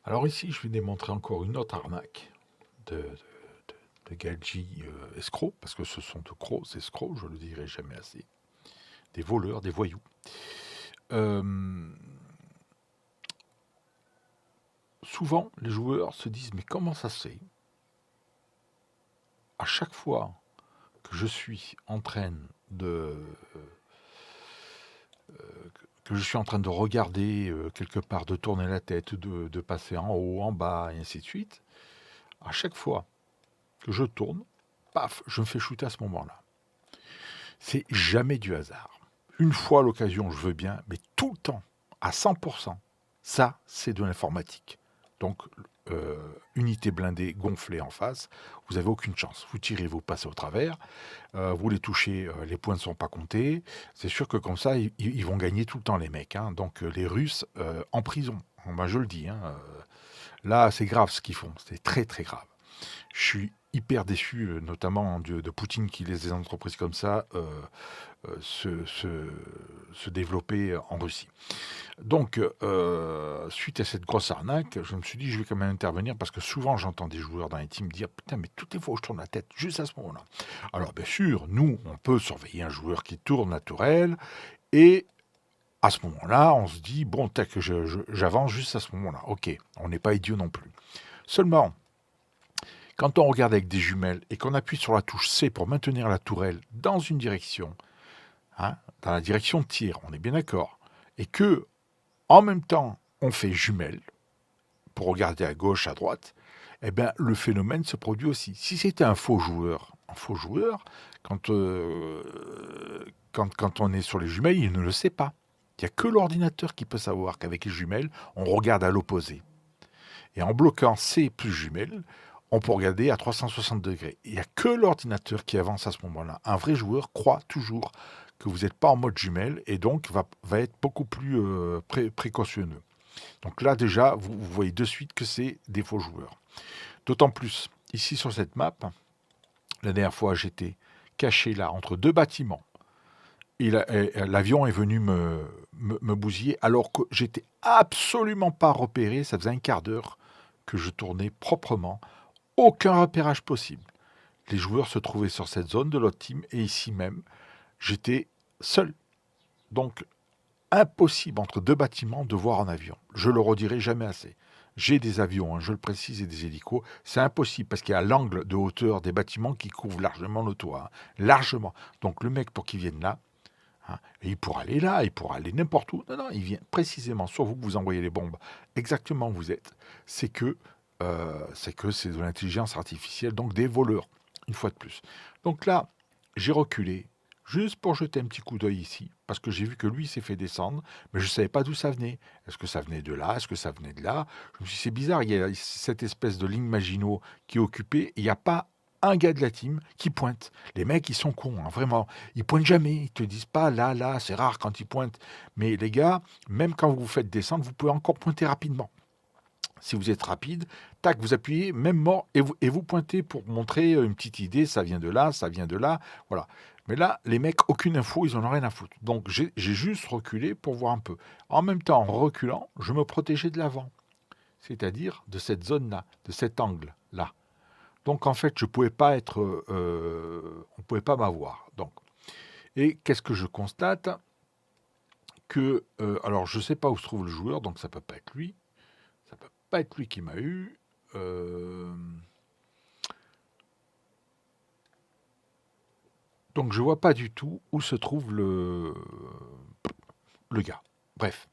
Alors ici, je vais démontrer encore une autre arnaque de Galgi escrocs, parce que ce sont de gros escrocs, je le dirai jamais assez. Des voleurs, des voyous. Souvent, les joueurs se disent, mais comment ça se fait? À chaque fois que je suis en train de que je suis en train de regarder quelque part, de tourner la tête, de passer en haut, en bas, et ainsi de suite, à chaque fois que je tourne, paf, je me fais shooter à ce moment-là. C'est jamais du hasard. Une fois à l'occasion, je veux bien, mais tout le temps, à 100%, ça, c'est de l'informatique. Donc, unité blindée gonflée en face, vous n'avez aucune chance. Vous tirez, vous passez au travers, vous les touchez, les points ne sont pas comptés. C'est sûr que comme ça, ils vont gagner tout le temps, les mecs. Hein. Donc, les Russes, en prison. Ben, je le dis. Hein, là, c'est grave ce qu'ils font. C'est très, très grave. Je suis hyper déçu, notamment de Poutine qui laisse des entreprises comme ça se développer en Russie. Donc, suite à cette grosse arnaque, je me suis dit, je vais quand même intervenir parce que souvent j'entends des joueurs dans les teams dire putain, mais toutes les fois où je tourne la tête, juste à ce moment-là. Alors, bien sûr, nous, on peut surveiller un joueur qui tourne naturel et à ce moment-là, on se dit bon, tac, j'avance juste à ce moment-là. Ok, on n'est pas idiot non plus. Seulement, quand on regarde avec des jumelles et qu'on appuie sur la touche C pour maintenir la tourelle dans une direction, hein, dans la direction de tir, on est bien d'accord, et que en même temps on fait jumelle pour regarder à gauche, à droite, eh bien le phénomène se produit aussi. Si c'était un faux joueur, quand, quand on est sur les jumelles, il ne le sait pas. Il n'y a que l'ordinateur qui peut savoir qu'avec les jumelles, on regarde à l'opposé. Et en bloquant C plus jumelles, on peut regarder à 360 degrés. Il n'y a que l'ordinateur qui avance à ce moment-là. Un vrai joueur croit toujours que vous n'êtes pas en mode jumelle et donc va être beaucoup plus précautionneux. Donc là déjà, vous voyez de suite que c'est des faux joueurs. D'autant plus, ici sur cette map, la dernière fois j'étais caché là entre deux bâtiments. Et l'avion est venu me bousiller alors que j'étais absolument pas repéré. Ça faisait un quart d'heure que je tournais proprement. Aucun repérage possible. Les joueurs se trouvaient sur cette zone de l'autre team et ici même, j'étais seul. Donc, impossible entre deux bâtiments de voir un avion. Je le redirai jamais assez. J'ai des avions, hein, je le précise, et des hélicos. C'est impossible parce qu'il y a l'angle de hauteur des bâtiments qui couvre largement le toit. Hein, largement. Donc, le mec, pour qu'il vienne là, hein, et il pourra aller là, il pourra aller n'importe où. Non, non, il vient précisément sur vous que vous envoyez les bombes exactement où vous êtes. C'est que c'est de l'intelligence artificielle, donc des voleurs, une fois de plus. Donc là, j'ai reculé, juste pour jeter un petit coup d'œil ici, parce que j'ai vu que lui s'est fait descendre, mais je ne savais pas d'où ça venait. Est-ce que ça venait de là? Est-ce que ça venait de là? Je me suis dit, c'est bizarre, il y a cette espèce de ligne Maginot qui est occupée, et il n'y a pas un gars de la team qui pointe. Les mecs, ils sont cons, hein, vraiment. Ils pointent jamais, ils te disent pas là, là, c'est rare quand ils pointent. Mais les gars, même quand vous vous faites descendre, vous pouvez encore pointer rapidement. Si vous êtes rapide, tac, vous appuyez, même mort, et vous pointez pour montrer une petite idée, ça vient de là, ça vient de là, voilà. Mais là, les mecs, aucune info, ils en ont rien à foutre. Donc j'ai juste reculé pour voir un peu. En même temps, en reculant, je me protégeais de l'avant, c'est-à-dire de cette zone-là, de cet angle-là. Donc en fait, je pouvais pas être, on pouvait pas m'avoir. Donc, et qu'est-ce que je constate? Que, alors je sais pas où se trouve le joueur, donc ça peut pas être lui. Ça peut pas être lui qui m'a eu. Donc je vois pas du tout où se trouve le gars. Bref.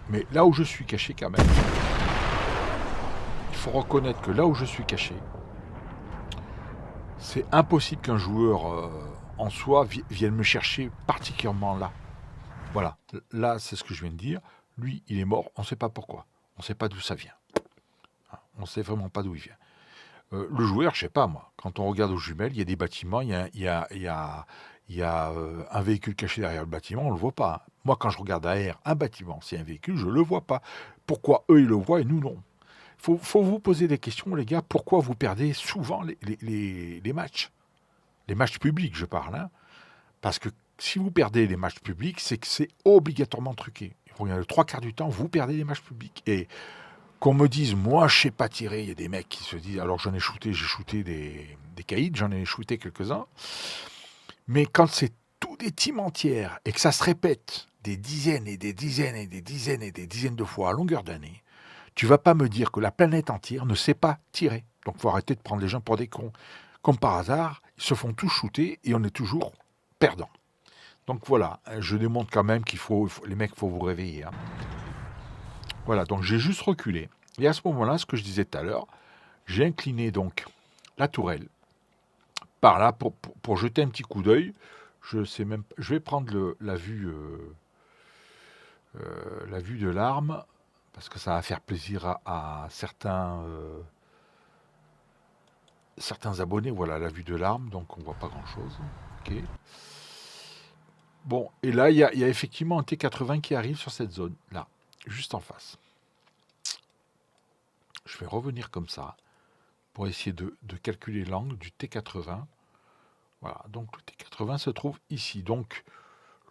Mais là où je suis caché quand même, il faut reconnaître que là où je suis caché, c'est impossible qu'un joueur en soi vienne me chercher particulièrement là. Voilà. Là, c'est ce que je viens de dire. Lui, il est mort, on ne sait pas pourquoi. On ne sait pas d'où ça vient. On ne sait vraiment pas d'où il vient. Le joueur, je sais pas moi, quand on regarde aux jumelles, il y a des bâtiments, il y a un véhicule caché derrière le bâtiment, on ne le voit pas. Moi, quand je regarde derrière un bâtiment, c'est un véhicule, je ne le vois pas. Pourquoi eux, ils le voient et nous, non? Faut vous poser des questions, les gars. Pourquoi vous perdez souvent les matchs? Les matchs publics, je parle. Hein, parce que si vous perdez les matchs publics, c'est que c'est obligatoirement truqué. Le trois quarts du temps, vous perdez des matchs publics. Et qu'on me dise, moi, je sais pas tirer, il y a des mecs qui se disent, alors j'en ai shooté, j'ai shooté des caïds, j'en ai shooté quelques-uns, mais quand c'est tout des teams entières et que ça se répète des dizaines et des dizaines et des dizaines et des dizaines de fois à longueur d'année, tu vas pas me dire que la planète entière ne sait pas tirer. Donc faut arrêter de prendre les gens pour des cons. Comme par hasard, ils se font tous shooter et on est toujours perdant. Donc voilà, je démontre quand même les mecs, faut vous réveiller. Hein. Voilà, donc j'ai juste reculé. Et à ce moment-là, ce que je disais tout à l'heure, j'ai incliné donc la tourelle par là pour jeter un petit coup d'œil. Je sais même, je vais prendre la vue de l'arme parce que ça va faire plaisir à certains abonnés. Voilà la vue de l'arme, donc on voit pas grand-chose. Ok. Bon, et là il y a effectivement un T80 qui arrive sur cette zone là, juste en face. Je vais revenir comme ça pour essayer de calculer l'angle du T80. Voilà, donc le T80 se trouve ici. Donc,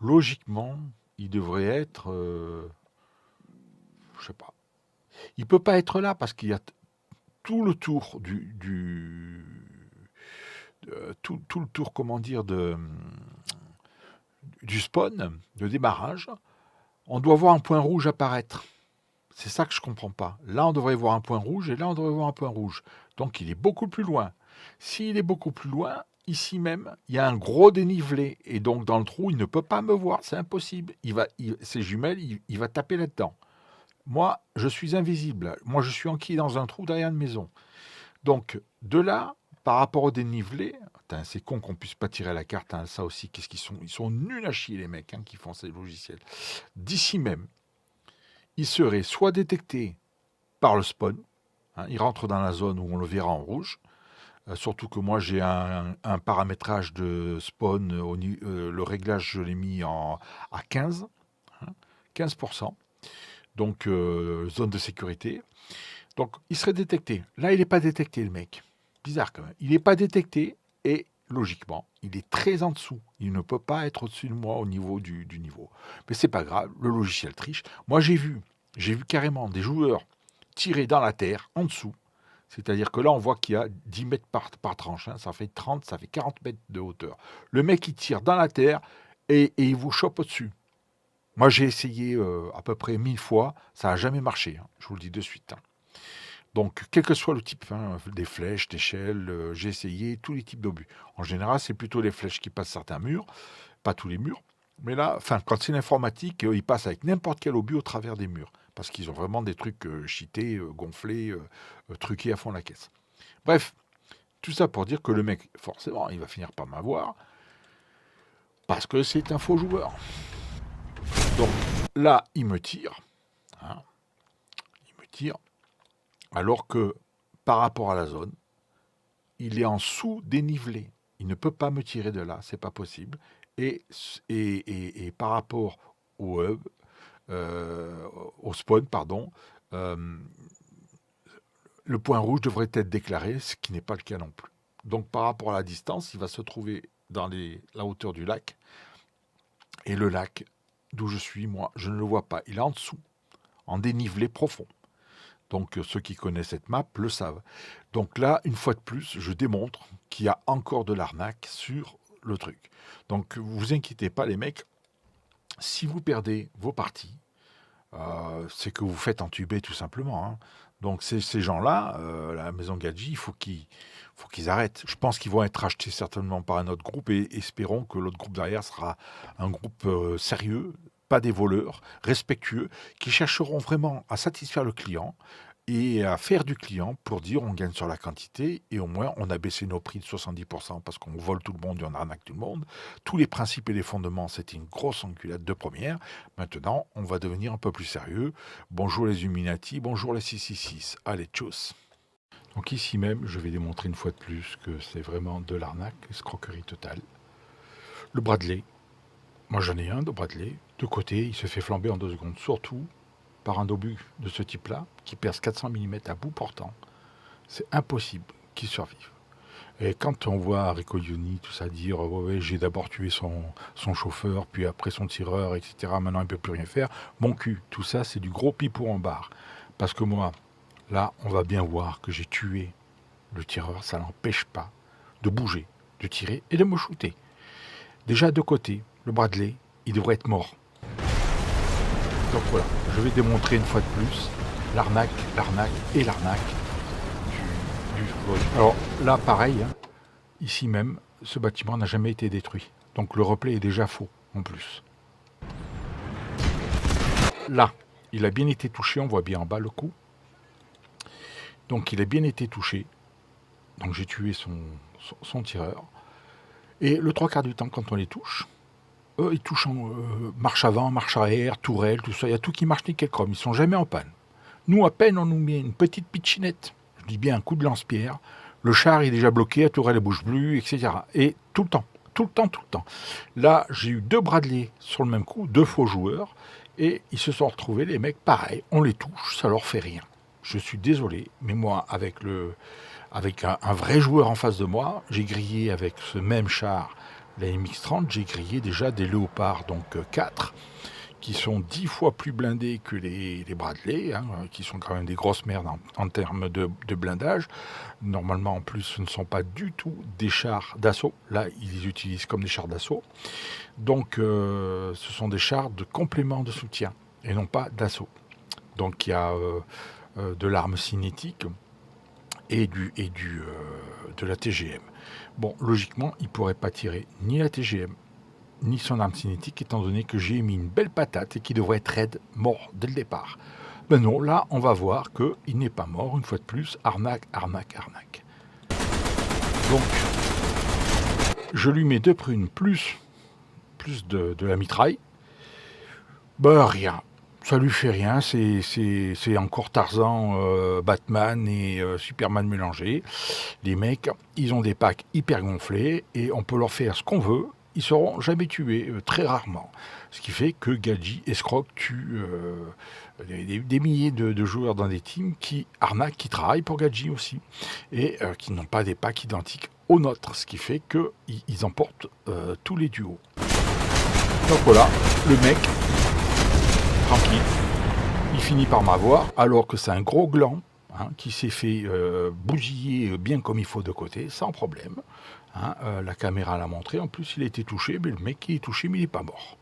logiquement, il devrait être... je sais pas. Il peut pas être là parce qu'il y a tout le tour tout le tour, comment dire, du spawn, de démarrage. On doit voir un point rouge apparaître. C'est ça que je comprends pas. Là, on devrait voir un point rouge et là, on devrait voir un point rouge. Donc, il est beaucoup plus loin. S'il est beaucoup plus loin, ici même, il y a un gros dénivelé. Et donc, dans le trou, il ne peut pas me voir. C'est impossible. Ses jumelles, il va taper là-dedans. Moi, je suis invisible. Moi, je suis enquillé dans un trou derrière une maison. Donc, de là, par rapport au dénivelé, c'est con qu'on puisse pas tirer la carte. Hein, ça aussi, qu'est-ce qu'ils sont? Ils sont nuls à chier, les mecs, qui font ces logiciels. D'ici même, il serait soit détecté par le spawn, il rentre dans la zone où on le verra en rouge, surtout que moi j'ai un paramétrage de spawn, le réglage je l'ai mis à 15, 15%, donc zone de sécurité. Donc il serait détecté. Là il n'est pas détecté le mec. Bizarre quand même. Il n'est pas détecté et logiquement il est très en dessous. Il ne peut pas être au-dessus de moi au niveau du niveau. Mais c'est pas grave, le logiciel triche. Moi j'ai vu carrément des joueurs tirer dans la terre en dessous. C'est-à-dire que là, on voit qu'il y a 10 mètres par tranche. Hein, ça fait 30, ça fait 40 mètres de hauteur. Le mec, il tire dans la terre et il vous chope au-dessus. Moi, j'ai essayé à peu près 1000 fois. Ça n'a jamais marché. Hein, je vous le dis de suite. Hein. Donc, quel que soit le type, des flèches, d'échelles, j'ai essayé tous les types d'obus. En général, c'est plutôt les flèches qui passent certains murs, pas tous les murs. Mais là, quand c'est l'informatique, ils passent avec n'importe quel obus au travers des murs. Parce qu'ils ont vraiment des trucs cheatés, gonflés, truqués à fond la caisse. Bref, tout ça pour dire que le mec, forcément, il va finir par m'avoir. Parce que c'est un faux joueur. Donc là, il me tire. Hein, il me tire. Alors que par rapport à la zone, il est en sous-dénivelé. Il ne peut pas me tirer de là, c'est pas possible. Et par rapport au hub, au spawn, pardon, le point rouge devrait être déclaré, ce qui n'est pas le cas non plus. Donc par rapport à la distance, il va se trouver dans la hauteur du lac. Et le lac, d'où je suis, moi, je ne le vois pas. Il est en dessous, en dénivelé profond. Donc ceux qui connaissent cette map le savent. Donc là, une fois de plus, je démontre qu'il y a encore de l'arnaque sur le truc. Donc vous inquiétez pas les mecs, si vous perdez vos parties, c'est que vous faites entuber tout simplement. Hein. Donc ces gens-là, la maison Gadji, il faut qu'ils arrêtent. Je pense qu'ils vont être achetés certainement par un autre groupe et espérons que l'autre groupe derrière sera un groupe sérieux, pas des voleurs, respectueux, qui chercheront vraiment à satisfaire le client et à faire du client pour dire on gagne sur la quantité et au moins on a baissé nos prix de 70% parce qu'on vole tout le monde et on arnaque tout le monde. Tous les principes et les fondements, c'était une grosse enculade de première. Maintenant, on va devenir un peu plus sérieux. Bonjour les Illuminati, bonjour les 666. Allez, tchuss. Donc ici même, je vais démontrer une fois de plus que c'est vraiment de l'arnaque, escroquerie totale. Le Bradley, moi j'en ai un de Bradley, de côté, il se fait flamber en 2 secondes, surtout par un obus de ce type-là, qui perce 400 mm à bout portant. C'est impossible qu'il survive. Et quand on voit Riccolioni, tout ça, dire ouais, j'ai d'abord tué son chauffeur, puis après son tireur, etc., maintenant il ne peut plus rien faire, mon cul, tout ça, c'est du gros pipou en barre. Parce que moi, là, on va bien voir que j'ai tué le tireur, ça n'empêche pas de bouger, de tirer et de me shooter. Déjà de côté, le Bradley, il devrait être mort. Donc voilà, je vais démontrer une fois de plus l'arnaque et l'arnaque du vol. Alors là, pareil, hein, ici même, ce bâtiment n'a jamais été détruit. Donc le replay est déjà faux, en plus. Là, il a bien été touché, on voit bien en bas le coup. Donc il a bien été touché. Donc j'ai tué son tireur. Et le trois quarts du temps, quand on les touche, eux, ils touchent en marche avant, marche arrière, tourelle, tout ça. Il y a tout qui marche nickel chrome. Ils sont jamais en panne. Nous, à peine, on nous met une petite pitchinette. Je dis bien un coup de lance-pierre. Le char est déjà bloqué, la tourelle ne bouge plus, etc. Et tout le temps, tout le temps, tout le temps. Là, j'ai eu 2 Bradley sur le même coup, 2 faux joueurs. Et ils se sont retrouvés, les mecs, pareil, on les touche, ça leur fait rien. Je suis désolé, mais moi, avec un vrai joueur en face de moi, j'ai grillé avec ce même char, la MX-30, j'ai grillé déjà des Léopards, donc 4, qui sont 10 fois plus blindés que les Bradley, hein, qui sont quand même des grosses merdes en termes de blindage. Normalement, en plus, ce ne sont pas du tout des chars d'assaut. Là, ils les utilisent comme des chars d'assaut. Donc, ce sont des chars de complément de soutien et non pas d'assaut. Donc, il y a de l'arme cinétique et de la TGM. Bon, logiquement, il ne pourrait pas tirer ni la TGM, ni son arme cinétique, étant donné que j'ai mis une belle patate et qu'il devrait être raide, mort dès le départ. Ben non, là, on va voir qu'il n'est pas mort, une fois de plus, arnaque. Donc, je lui mets 2 prunes plus de la mitraille. Ben rien, ça lui fait rien, c'est encore Tarzan, Batman et Superman mélangés. Les mecs, ils ont des packs hyper gonflés et on peut leur faire ce qu'on veut. Ils seront jamais tués, très rarement. Ce qui fait que Gadji escroque tue des milliers de joueurs dans des teams qui arnaquent, qui travaillent pour Gadji aussi, et qui n'ont pas des packs identiques aux nôtres, ce qui fait qu'ils emportent tous les duos. Donc voilà, le mec, tranquille, il finit par m'avoir, alors que c'est un gros gland, hein, qui s'est fait bousiller bien comme il faut de côté, sans problème. Hein, la caméra l'a montré, en plus il a été touché, mais le mec il est touché mais il n'est pas mort.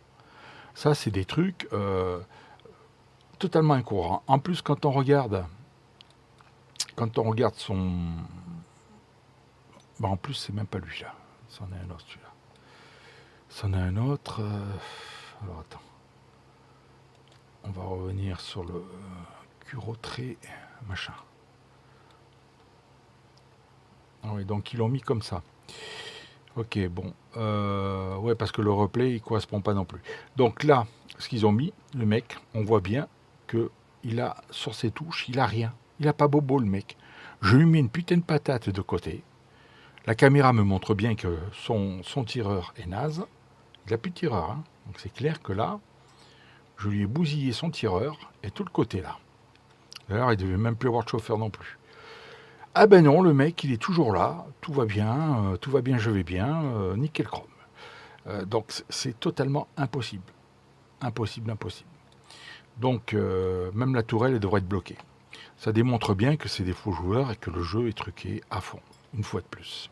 Ça c'est des trucs totalement incohérents. En plus quand on regarde son... Bah, en plus c'est même pas lui là, c'en est un autre celui-là. C'en est un autre... Alors attends. On va revenir sur le Curotré, machin. Ah oui, donc ils l'ont mis comme ça. Ok, bon. Ouais, parce que le replay, il correspond pas non plus. Donc là, ce qu'ils ont mis, le mec, on voit bien que il a, sur ses touches, il a rien. Il a pas bobo, le mec. Je lui mets une putain de patate de côté. La caméra me montre bien que son tireur est naze. Il a plus de tireur, hein. Donc c'est clair que là, je lui ai bousillé son tireur et tout le côté là. D'ailleurs, il devait même plus avoir de chauffeur non plus. Ah ben non, le mec, il est toujours là, tout va bien, je vais bien, nickel chrome. Donc c'est totalement impossible. Impossible. Donc même la tourelle, elle devrait être bloquée. Ça démontre bien que c'est des faux joueurs et que le jeu est truqué à fond, une fois de plus.